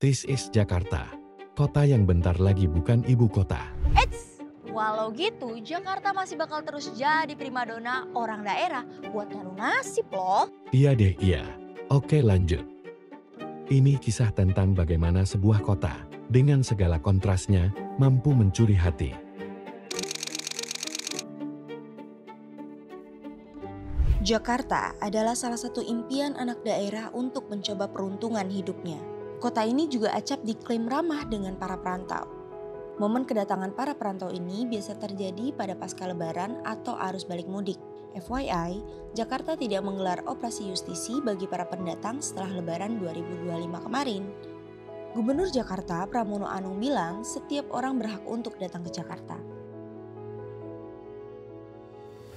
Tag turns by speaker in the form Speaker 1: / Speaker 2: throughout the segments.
Speaker 1: This is Jakarta, kota yang bentar lagi bukan ibu kota.
Speaker 2: Eits, walau gitu Jakarta masih bakal terus jadi primadona orang daerah buat nyari nasib loh.
Speaker 1: Iya deh, iya. Oke, lanjut. Ini kisah tentang bagaimana sebuah kota, dengan segala kontrasnya, mampu mencuri hati.
Speaker 3: Jakarta adalah salah satu impian anak daerah untuk mencoba peruntungan hidupnya. Kota ini juga acap diklaim ramah dengan para perantau. Momen kedatangan para perantau ini biasa terjadi pada pasca lebaran atau arus balik mudik. FYI, Jakarta tidak menggelar operasi justisi bagi para pendatang setelah lebaran 2025 kemarin. Gubernur Jakarta Pramono Anung bilang setiap orang berhak untuk datang ke Jakarta.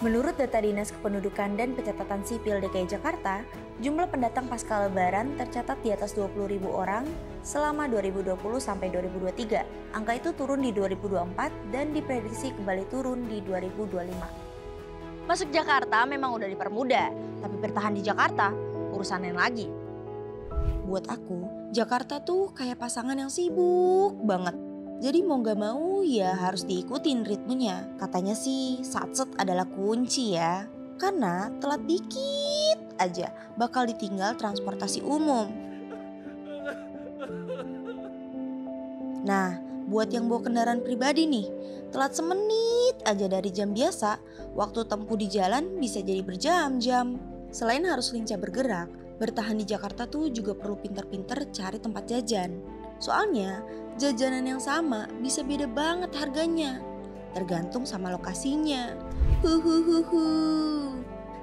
Speaker 3: Menurut data Dinas Kependudukan dan Pencatatan Sipil DKI Jakarta, jumlah pendatang pasca lebaran tercatat di atas 20.000 orang selama 2020 sampai 2023. Angka itu turun di 2024 dan diprediksi kembali turun di 2025.
Speaker 2: Masuk Jakarta memang udah dipermudah, tapi bertahan di Jakarta urusan lain lagi.
Speaker 3: Buat aku, Jakarta tuh kayak pasangan yang sibuk banget. Jadi mau gak mau ya harus diikutin ritmenya. Katanya sih satset adalah kunci ya. Karena telat dikit aja bakal ditinggal transportasi umum. Nah, buat yang bawa kendaraan pribadi nih, telat semenit aja dari jam biasa, waktu tempuh di jalan bisa jadi berjam-jam. Selain harus lincah bergerak, bertahan di Jakarta tuh juga perlu pinter-pinter cari tempat jajan. Soalnya jajanan yang sama bisa beda banget harganya, tergantung sama lokasinya.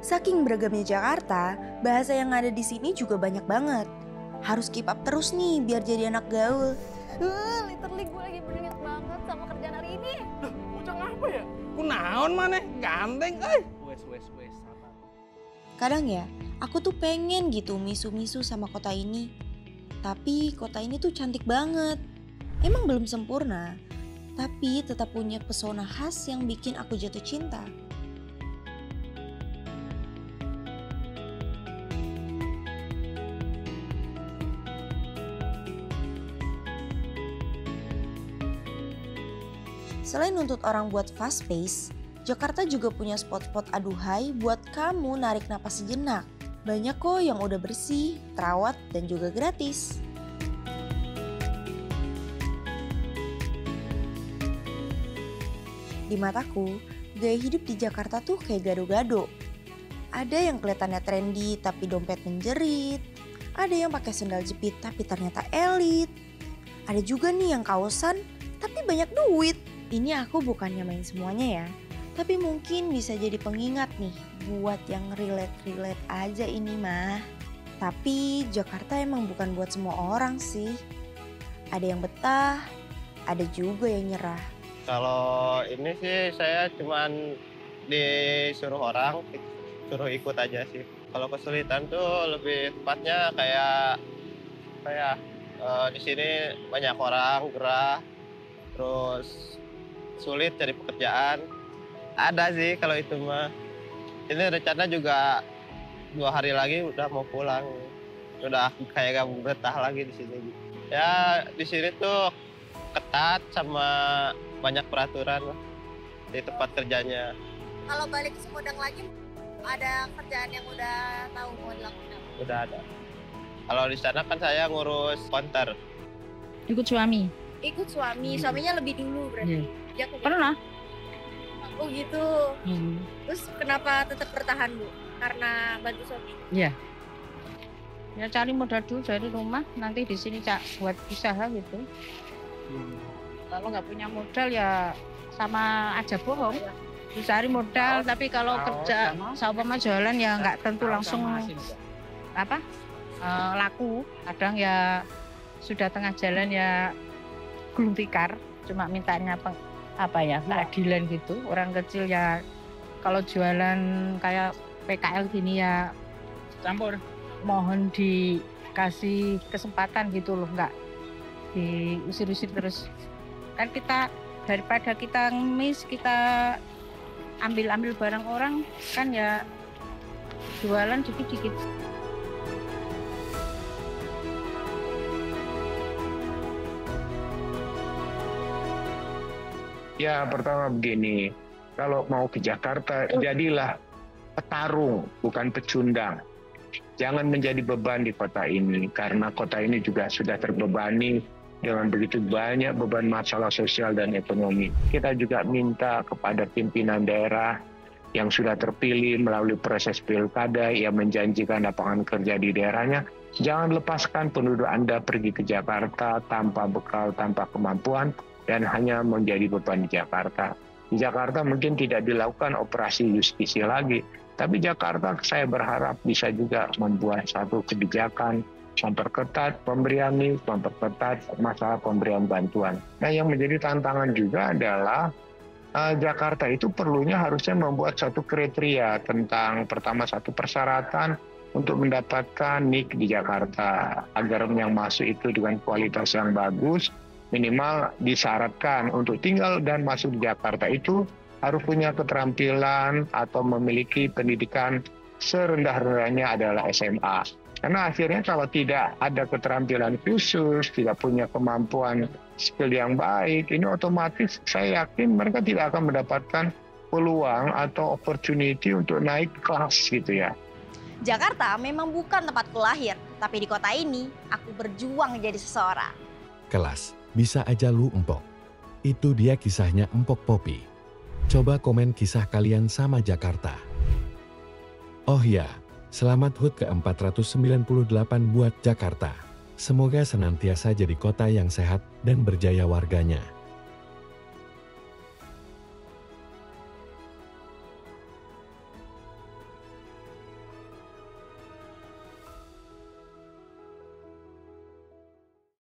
Speaker 3: Saking beragamnya Jakarta, bahasa yang ada di sini juga banyak banget. Harus keep up terus nih biar jadi anak gaul.
Speaker 4: Literally gue lagi beringat banget sama kerjaan hari ini.
Speaker 5: Duh, bocah ngapa ya? Kunaon maneh? Ganteng, Wes, sabar.
Speaker 3: Kadang ya, aku tuh pengen gitu misu-misu sama kota ini. Tapi kota ini tuh cantik banget. Emang belum sempurna, tapi tetap punya pesona khas yang bikin aku jatuh cinta. Selain nuntut orang buat fast pace, Jakarta juga punya spot-spot aduhai buat kamu narik napas sejenak. Banyak kok yang udah bersih, terawat, dan juga gratis. Di mataku, gaya hidup di Jakarta tuh kayak gado-gado. Ada yang kelihatannya trendy tapi dompet menjerit. Ada yang pakai sendal jepit tapi ternyata elit. Ada juga nih yang kaosan tapi banyak duit. Ini aku bukannya main semuanya ya. Tapi mungkin bisa jadi pengingat nih buat yang relate aja ini mah. Tapi Jakarta emang bukan buat semua orang sih. Ada yang betah, ada juga yang nyerah.
Speaker 6: Kalau ini sih saya cuman disuruh orang, suruh ikut aja sih. Kalau kesulitan tuh lebih tepatnya kayak di sini banyak orang gerah, terus sulit cari pekerjaan. Ada sih kalau itu mah. Ini rencana juga 2 hari lagi udah mau pulang. Udah kayak gak betah lagi di sini. Ya di sini tuh ketat sama banyak peraturan lah di tempat kerjanya.
Speaker 4: Kalau balik ke Sumedang lagi, ada kerjaan yang udah tahu mau dilakukan?
Speaker 6: Udah ada. Kalau di sana kan saya ngurus konter.
Speaker 7: Ikut suami.
Speaker 4: Ikut suami, suaminya lebih dulu berarti. Ya,
Speaker 7: Pernah.
Speaker 4: Oh gitu. Terus kenapa tetap bertahan Bu? Karena bantu suami?
Speaker 7: Iya. Ya cari modal dulu dari rumah, nanti di sini buat usaha gitu. Kalau nggak punya modal ya sama aja bohong. Cari modal, tapi kalau kerja sama jualan ya nggak tentu langsung laku. Kadang ya sudah tengah jalan ya gulung tikar, cuma mintanya keadilan gitu. Orang kecil ya kalau jualan kayak PKL gini ya
Speaker 5: Campur.
Speaker 7: mohon dikasih kesempatan gitu loh, nggak diusir-usir terus. Kan kita daripada kita ngemis, kita ambil barang orang, kan ya jualan dikit-dikit.
Speaker 8: Ya, pertama begini, kalau mau ke Jakarta, jadilah petarung, bukan pecundang. Jangan menjadi beban di kota ini, karena kota ini juga sudah terbebani dengan begitu banyak beban masalah sosial dan ekonomi. Kita juga minta kepada pimpinan daerah yang sudah terpilih melalui proses pilkada yang menjanjikan lapangan kerja di daerahnya, jangan lepaskan penduduk Anda pergi ke Jakarta tanpa bekal, tanpa kemampuan, dan hanya menjadi beban di Jakarta. Di Jakarta mungkin tidak dilakukan operasi justisi lagi, tapi Jakarta saya berharap bisa juga membuat satu kebijakan memperketat pemberian nih, memperketat masalah pemberian bantuan. Nah, yang menjadi tantangan juga adalah Jakarta itu perlunya harusnya membuat satu kriteria tentang pertama satu persyaratan untuk mendapatkan NIK di Jakarta agar yang masuk itu dengan kualitas yang bagus, minimal disyaratkan untuk tinggal dan masuk di Jakarta itu harus punya keterampilan atau memiliki pendidikan serendah-rendahnya adalah SMA. Karena akhirnya kalau tidak ada keterampilan khusus, tidak punya kemampuan skill yang baik, ini otomatis saya yakin mereka tidak akan mendapatkan peluang atau opportunity untuk naik kelas gitu ya.
Speaker 2: Jakarta memang bukan tempatku lahir, tapi di kota ini aku berjuang jadi seseorang.
Speaker 1: Kelas, bisa aja lu empok. Itu dia kisahnya Empok Popi. Coba komen kisah kalian sama Jakarta. Oh ya, selamat HUT ke-498 buat Jakarta. Semoga senantiasa jadi kota yang sehat dan berjaya warganya.